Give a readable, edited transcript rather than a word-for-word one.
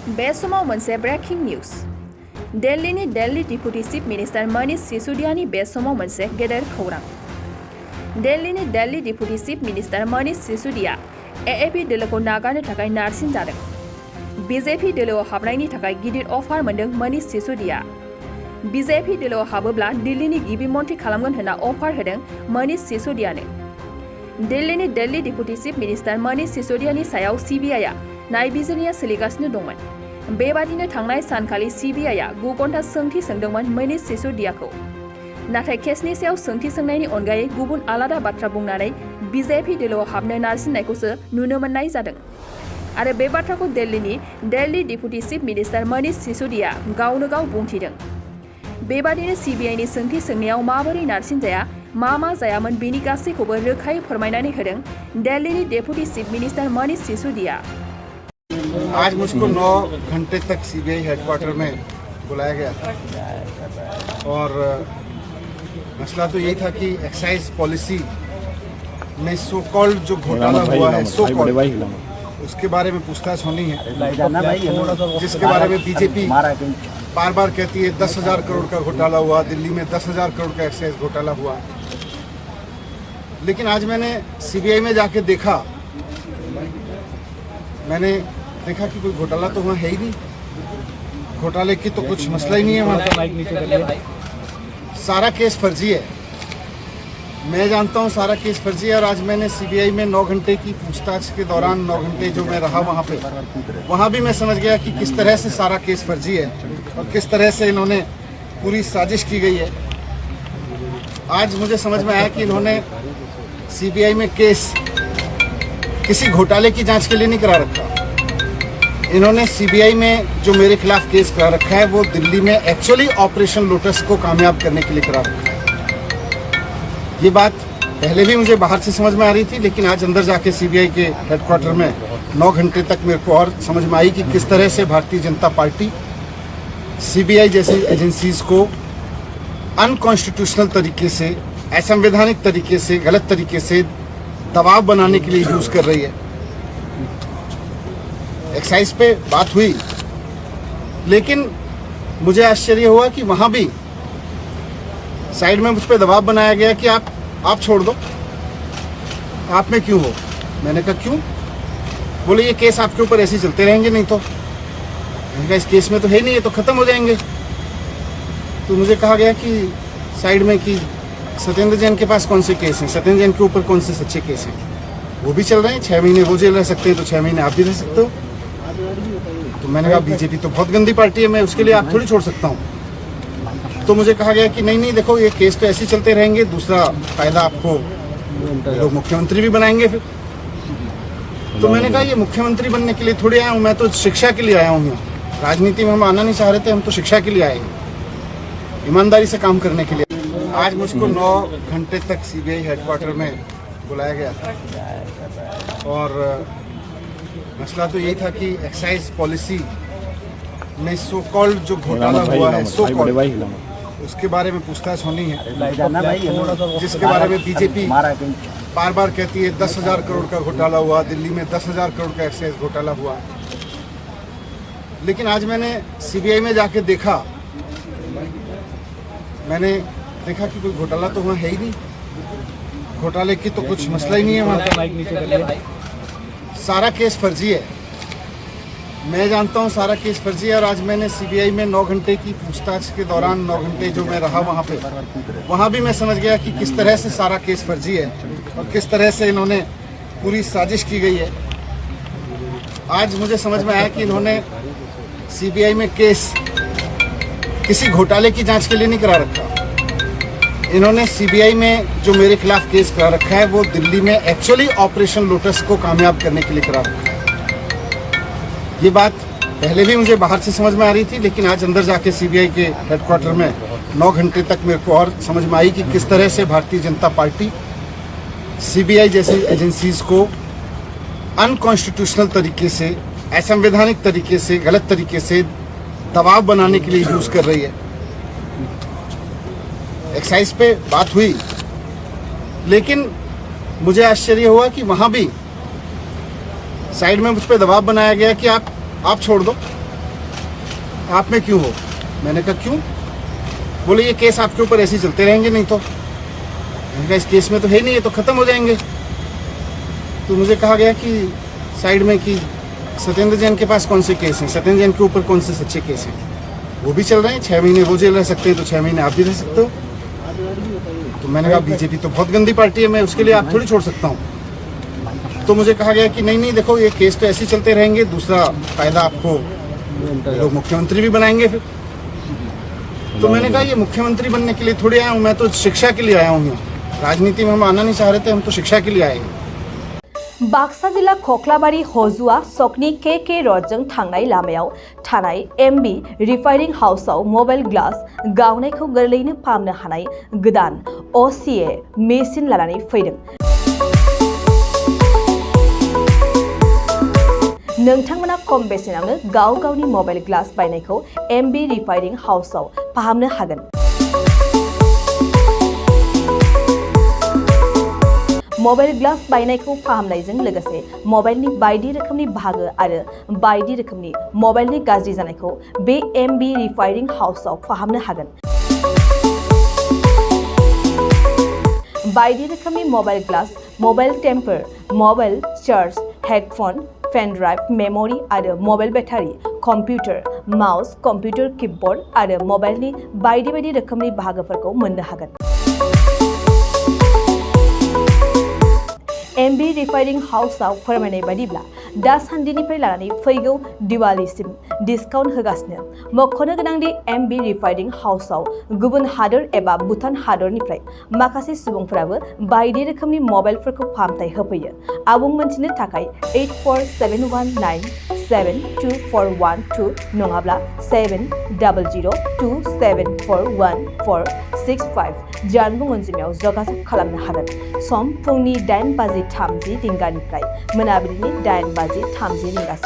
बे समाव मोनसे breaking news. दिल्लीनि Delhi deputy chief minister Manish सिसोदियानि बे समाव मोनसे गेदेर खौरां। दिल्लीनि Delhi deputy chief minister Manish Sisodia AAP दोलोखौ नागारनो थाखाय नारसिनजादों। बीजेपी दोलोआव हाबनायनि थाखाय गिदिर अफार मोनदों मनीष सिसोदिया। बीजेपी दोलोआव हाबोब्ला दिल्लीनि गिबि मन्थ्रि खालामगोन होनना अफार होदों मनीष सिसोदियानो। दिल्लीनि Delhi deputy chief minister Manish सिसोदियानि सायाव सीबीआईआ नायबिजिरनाया सोलिगासिनो दंमोन। बेबादिनो थांनाय सानखालि सीबीआईआ 9 घन्टा सोंथि सोंदोंमोन मनीष सिसोदियाखौ। नाथाय केसनि सायाव सोंथि सोंनायनि अनगायै गुबुन आलादा बाथ्रा बुंनानै बीजेपी दोलोआव हाबनो नारसिननायखौसो नुनो मोननाय जादों। आरो बे बाथ्राखौ दिल्लीनि Delhi deputy chief minister Manish Sisodia गावनो गाव बुंथिदों। बेबादिनो सीबीआईनि सोंथि सोंनायाव माबोरै नारसिनजाया, मा जायामोन बेनि गासैखौबो रोखायै फोरमायनानै होदों दिल्लीनि deputy chief minister Manish Sisodia. आज मुझको 9 घंटे तक सीबीआई हेडक्वार्टर में बुलाया गया था और मसला तो यही था कि एक्साइज पॉलिसी में सो कॉल्ड जो घोटाला हुआ है, सो कॉल्ड, उसके बारे में पूछताछ होनी है, जिसके बारे में बीजेपी बार बार कहती है 10,000 करोड़ का घोटाला हुआ, दिल्ली में 10,000 करोड़ का एक्साइज घोटाला हुआ। लेकिन आज मैंने सीबीआई में जाके देखा, मैंने देखा कि कोई घोटाला तो वहाँ है ही नहीं, घोटाले की तो कुछ मसला ही नहीं है वहाँ। सारा केस फर्जी है, मैं जानता हूँ सारा केस फर्जी है। और आज मैंने सीबीआई में 9 घंटे की पूछताछ के दौरान 9 घंटे जो मैं रहा वहाँ पे, वहाँ भी मैं समझ गया कि किस तरह से सारा केस फर्जी है और किस तरह से इन्होंने पूरी साजिश की गई है। आज मुझे समझ में आया कि इन्होंने सीबीआई में केस किसी घोटाले की जांच के लिए नहीं करा रखा। इन्होंने सीबीआई में जो मेरे खिलाफ केस करा रखा है वो दिल्ली में एक्चुअली ऑपरेशन लोटस को कामयाब करने के लिए करा रखा है। ये बात पहले भी मुझे बाहर से समझ में आ रही थी, लेकिन आज अंदर जाके सीबीआई के हेडक्वार्टर में 9 घंटे तक मेरे को और समझ में आई कि किस तरह से भारतीय जनता पार्टी सीबीआई जैसी एजेंसीज को अनकॉन्स्टिट्यूशनल तरीके से, असंवैधानिक तरीके से, गलत तरीके से दबाव बनाने के लिए यूज कर रही है। एक्साइज पे बात हुई, लेकिन मुझे आश्चर्य हुआ कि वहां भी साइड में मुझ पे दबाव बनाया गया कि आप छोड़ दो, आप में क्यों हो। मैंने कहा क्यों? बोले ये केस आपके ऊपर ऐसे चलते रहेंगे, नहीं तो। मैंने कहा इस केस में तो है नहीं, ये तो खत्म हो जाएंगे। तो मुझे कहा गया कि साइड में कि सत्येंद्र जैन के पास कौन से केस हैं, सत्येंद्र जैन के ऊपर कौन से सच्चे केस हैं, वो भी चल रहे हैं। 6 महीने वो जेल रह सकते हैं तो 6 महीने आप भी रह सकते हो। तो मैंने कहा बीजेपी तो बहुत गंदी पार्टी है, मैं उसके लिए आप थोड़ी छोड़ सकता हूँ। तो मुझे कहा गया कि नहीं देखो ये केस तो ऐसे चलते रहेंगे, दूसरा फायदा आपको लोग मुख्यमंत्री भी बनाएंगे फिर। तो मैंने कहा ये मुख्यमंत्री बनने के लिए थोड़ी आया हूँ, मैं तो शिक्षा के लिए आया हूँ यहाँ। राजनीति में हम आना नहीं चाह रहे थे, हम तो शिक्षा के लिए आए हैं, ईमानदारी से काम करने के लिए। आज मुझको 9 घंटे तक सीबीआई हेडक्वार्टर में बुलाया गया था और मसला तो यही था कि एक्साइज पॉलिसी में सो कॉल्ड जो घोटाला हुआ है, सो कॉल्ड, उसके बारे में पूछताछ होनी है, जिसके बारे में बीजेपी बार बार कहती है 10,000 करोड़ का घोटाला हुआ, दिल्ली में 10,000 करोड़ का एक्साइज घोटाला हुआ। लेकिन आज मैंने सीबीआई में जाके देखा, मैंने देखा कि कोई घोटाला तो वहाँ है ही नहीं, घोटाले की तो कुछ मसला ही नहीं है वहाँ। सारा केस फर्जी है, मैं जानता हूँ सारा केस फर्जी है। और आज मैंने सीबीआई में 9 घंटे की पूछताछ के दौरान 9 घंटे जो मैं रहा वहाँ पे, वहाँ भी मैं समझ गया कि किस तरह से सारा केस फर्जी है और किस तरह से इन्होंने पूरी साजिश की गई है। आज मुझे समझ में आया कि इन्होंने सीबीआई में केस किसी घोटाले की जांच के लिए नहीं करा रखा। इन्होंने सीबीआई में जो मेरे खिलाफ केस करा रखा है वो दिल्ली में एक्चुअली ऑपरेशन लोटस को कामयाब करने के लिए करा रखा है। ये बात पहले भी मुझे बाहर से समझ में आ रही थी, लेकिन आज अंदर जाके सीबीआई के हेडक्वार्टर में 9 घंटे तक मेरे को और समझ में आई कि किस तरह से भारतीय जनता पार्टी सीबीआई जैसी एजेंसीज को अनकॉन्स्टिट्यूशनल तरीके से, असंवैधानिक तरीके से, गलत तरीके से दबाव बनाने के लिए यूज कर रही है। एक्साइज पे बात हुई, लेकिन मुझे आश्चर्य हुआ कि वहां भी साइड में मुझ पे दबाव बनाया गया कि आप छोड़ दो, आप में क्यों हो? मैंने कहा क्यों? बोले ये केस आपके ऊपर ऐसे ही चलते रहेंगे, नहीं तो। मैंने कहा इस केस में तो है नहीं, ये तो खत्म हो जाएंगे। तो मुझे कहा गया कि साइड में कि सत्येंद्र जैन के पास कौन से केस हैं, सत्येंद्र जैन के ऊपर कौन से सच्चे केस हैं, वो भी चल रहे हैं। 6 महीने वो जेल रह सकते हैं तो 6 महीने आप भी रह सकते हो। तो मैंने कहा बीजेपी तो बहुत गंदी पार्टी है, मैं उसके लिए आप थोड़ी छोड़ सकता हूँ। तो मुझे कहा गया कि नहीं नहीं देखो, ये केस तो ऐसे ही चलते रहेंगे, दूसरा फायदा आपको लोग मुख्यमंत्री भी बनाएंगे फिर। तो मैंने कहा ये मुख्यमंत्री बनने के लिए थोड़ी आया हूँ, मैं तो शिक्षा के लिए आया हूँ यहाँ। राजनीति में हम आना नहीं चाह रहे थे, हम तो शिक्षा के लिए आए हैं। बाक्सा जिल्ला खख्लाबारि हजुआ सकनि के रडजों थांनाय लामायाव थानाय एमबी रिफाइनिं हाउसआव मबाइल ग्लास गावनायखौ गोरलैयैनो फाहामनो हानाय गोदान असिए मेसिन लानानै फैदों। नोंथांमोना खम बेसेनावनो गाव गावनि मबाइल ग्लास बायनायखौ एमबी रिफाइनिं हाउसआव फाहामनो हागोन। मबाइल ग्लास बायनायखौ फाहामनायजों लोगोसे मबाइलनि बायदि रोखोमनि बाहागो आरो बायदि रोखोमनि मबाइलनि गाज्रि जानायखौ बे एमबी रिफाइनिं हाउसआव फाहामनो हागोन। बायदि रोखोमनि mobile glass, mobile temper, mobile charge, headphone, pen drive, memory आरो mobile battery, computer, mouse, computer keyboard आरो मबाइलनि बायदि रोखोमनि बाहागोफोरखौ मोननो हागोन। एमबी रिफाइनिं हाउसआव फोरमायनाय बायदिब्ला दासान्दिनिफ्राय लानानै फैगौ दिवालीसिम डिसकाउन्ट होगासिनो। मख'नो गोनांदि एमबी रिफाइनिं हाउसआव गुबुन हादोर एबा भुटान हादरनिफ्राय माखासे सुबुंफोराबो बायदि रोखोमनि मबाइलफोरखौ फाहामथाय होफैयो। आबुं मोनथिनो थाखाय 8471972412 नङाब्ला 7002741465 जानबुं अनजिमायाव जगाजग खालामनो हागोन। सम फुंनि 8:30 रिंगानिफ्राय मोनाबिलिनि 8:30 रिंगासिम।